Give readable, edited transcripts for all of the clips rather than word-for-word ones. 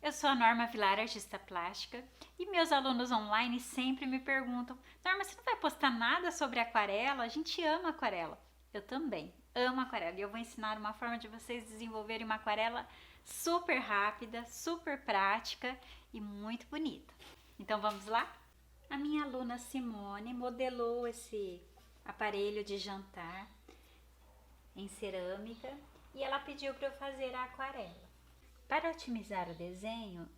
Eu sou a Norma Vilar, artista plástica, e meus alunos online sempre me perguntam: Norma, você não vai postar nada sobre aquarela? A gente ama aquarela. Eu também amo aquarela e eu vou ensinar uma forma de vocês desenvolverem uma aquarela super rápida, super prática e muito bonita. Então vamos lá? A minha aluna Simone modelou esse aparelho de jantar em cerâmica e ela pediu para eu fazer a aquarela. Para otimizar o desenho,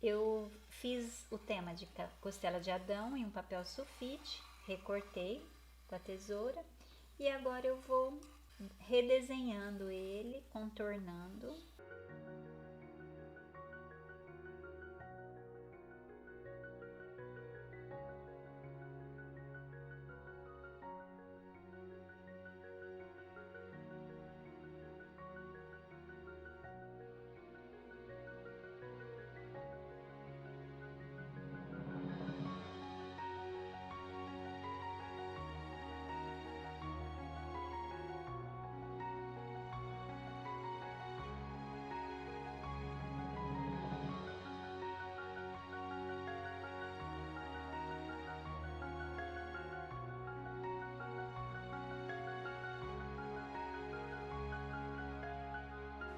eu fiz o tema de costela de Adão em um papel sulfite, recortei com a tesoura e agora eu vou redesenhando ele, contornando.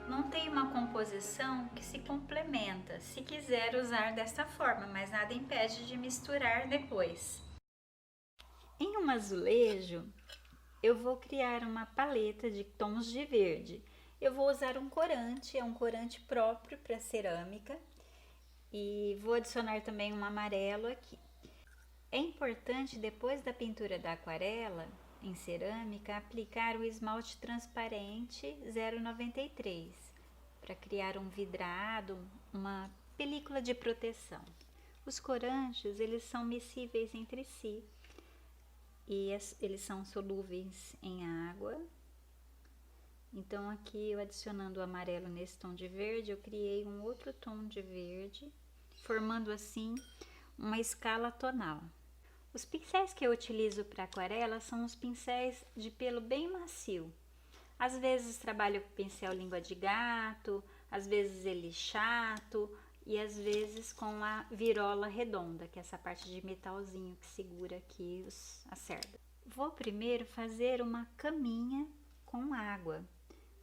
Não tem uma composição que se complementa, se quiser usar dessa forma, mas nada impede de misturar depois. Em um azulejo, eu vou criar uma paleta de tons de verde. Eu vou usar um corante, é um corante próprio para cerâmica, e vou adicionar também um amarelo aqui. É importante, depois da pintura da aquarela em cerâmica, aplicar o esmalte transparente 0,93 para criar um vidrado, uma película de proteção. Os corantes, eles são miscíveis entre si e eles são solúveis em água. Então aqui eu adicionando o amarelo nesse tom de verde, eu criei um outro tom de verde, formando assim uma escala tonal. Os pincéis que eu utilizo para aquarela são os pincéis de pelo bem macio. Às vezes trabalho com pincel língua de gato, às vezes ele chato e às vezes com a virola redonda, que é essa parte de metalzinho que segura aqui a cerda. Vou primeiro fazer uma caminha com água.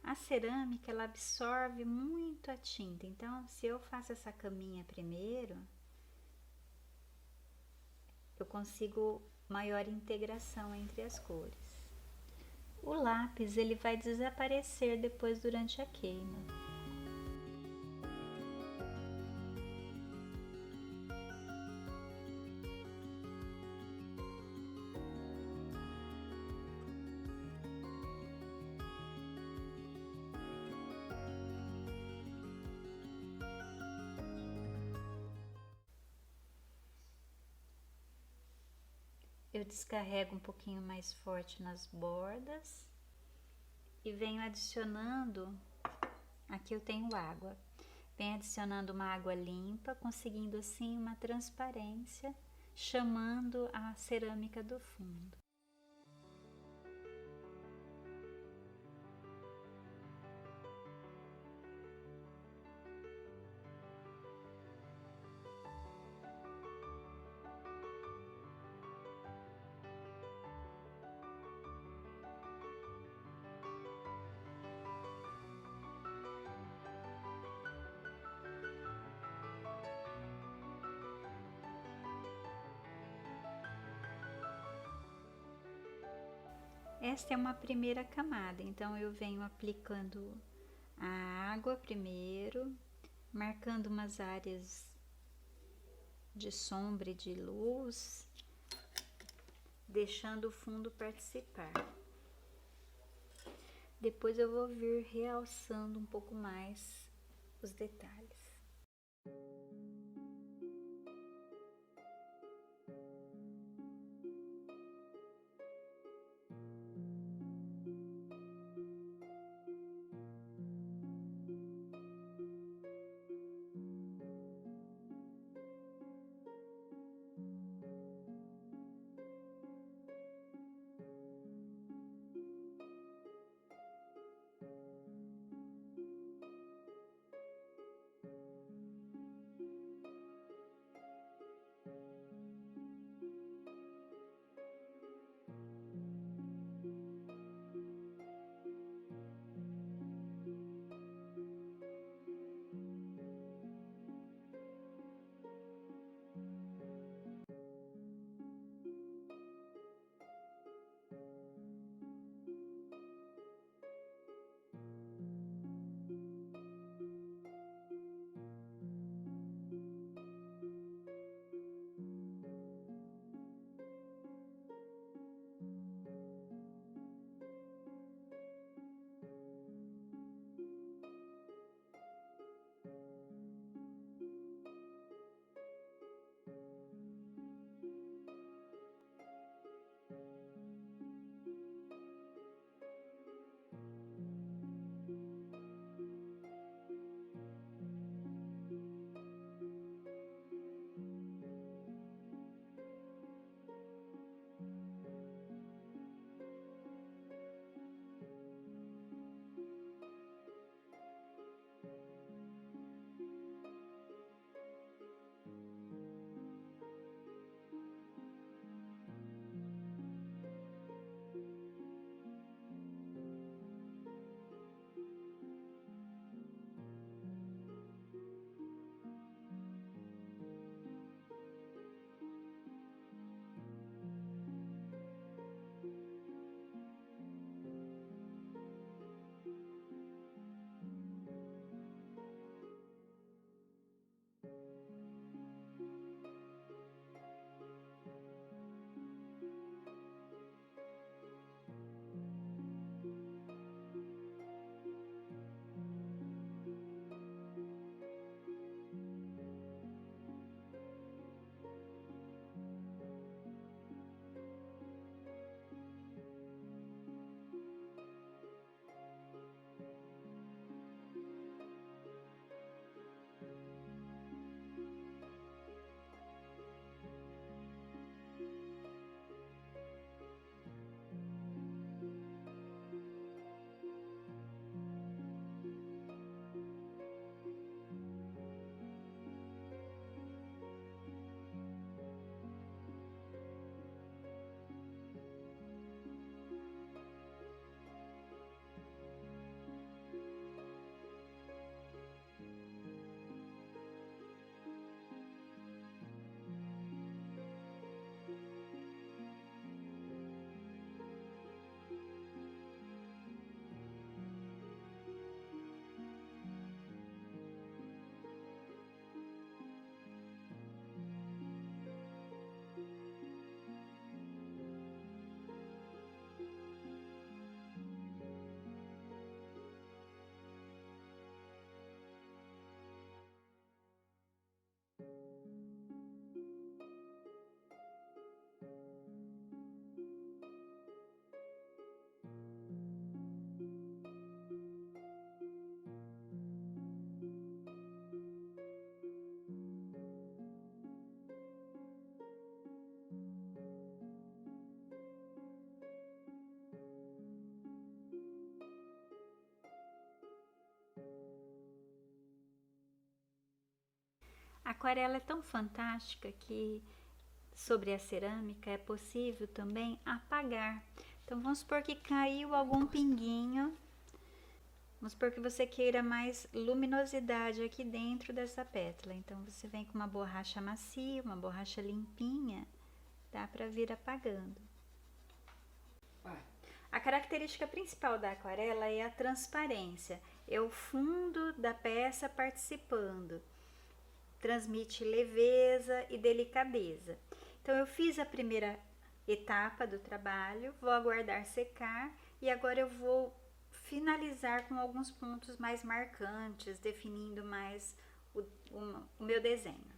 A cerâmica ela absorve muito a tinta, então se eu faço essa caminha primeiro, eu consigo maior integração entre as cores. O lápis ele vai desaparecer depois durante a queima. Eu descarrego um pouquinho mais forte nas bordas e venho adicionando, aqui eu tenho água, venho adicionando uma água limpa, conseguindo assim uma transparência, chamando a cerâmica do fundo. Esta é uma primeira camada, então eu venho aplicando a água primeiro, marcando umas áreas de sombra e de luz, deixando o fundo participar. Depois eu vou vir realçando um pouco mais os detalhes. A aquarela é tão fantástica que sobre a cerâmica é possível também apagar. Então vamos supor que caiu algum pinguinho. Vamos supor que você queira mais luminosidade aqui dentro dessa pétala. Então você vem com uma borracha macia, uma borracha limpinha, dá para vir apagando. A característica principal da aquarela é a transparência, é o fundo da peça participando, transmite leveza e delicadeza. Então eu fiz a primeira etapa do trabalho, vou aguardar secar e agora eu vou finalizar com alguns pontos mais marcantes, definindo mais o meu desenho.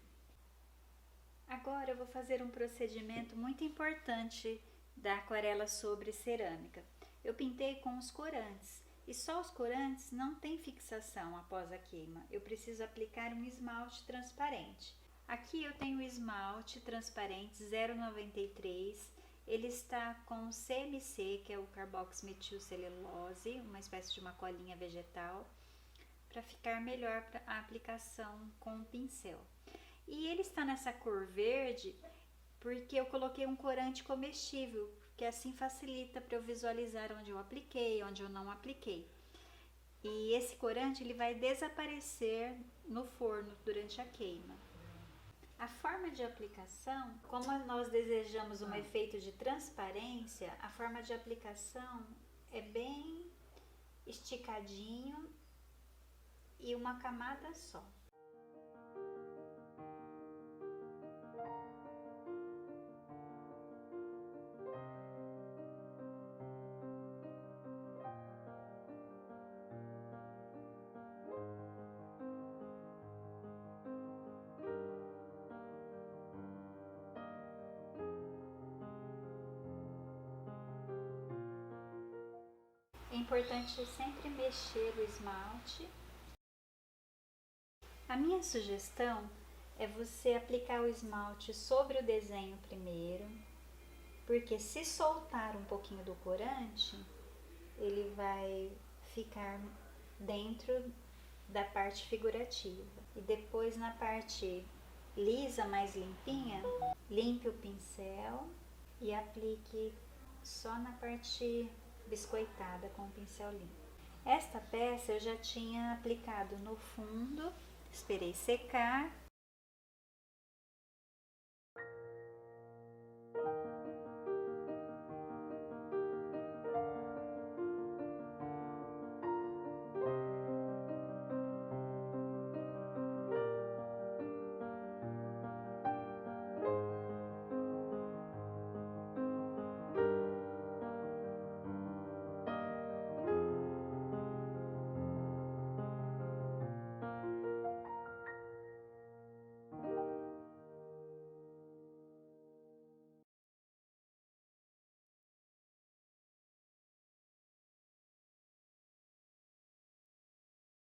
Agora eu vou fazer um procedimento muito importante da aquarela sobre cerâmica. Eu pintei com os corantes e só os corantes não têm fixação após a queima. Eu preciso aplicar um esmalte transparente. Aqui eu tenho o esmalte transparente 0,93. Ele está com CMC, que é o carboximetilcelulose, uma espécie de uma colinha vegetal, para ficar melhor a aplicação com o pincel. E ele está nessa cor verde porque eu coloquei um corante comestível, que assim facilita para eu visualizar onde eu apliquei, onde eu não apliquei. E esse corante ele vai desaparecer no forno durante a queima. A forma de aplicação, como nós desejamos um efeito de transparência, a forma de aplicação é bem esticadinho e uma camada só. É importante sempre mexer o esmalte. A minha sugestão é você aplicar o esmalte sobre o desenho primeiro, porque se soltar um pouquinho do corante, ele vai ficar dentro da parte figurativa. E depois na parte lisa, mais limpinha, limpe o pincel e aplique só na parte biscoitada com o pincel limpo. Esta peça eu já tinha aplicado no fundo, esperei secar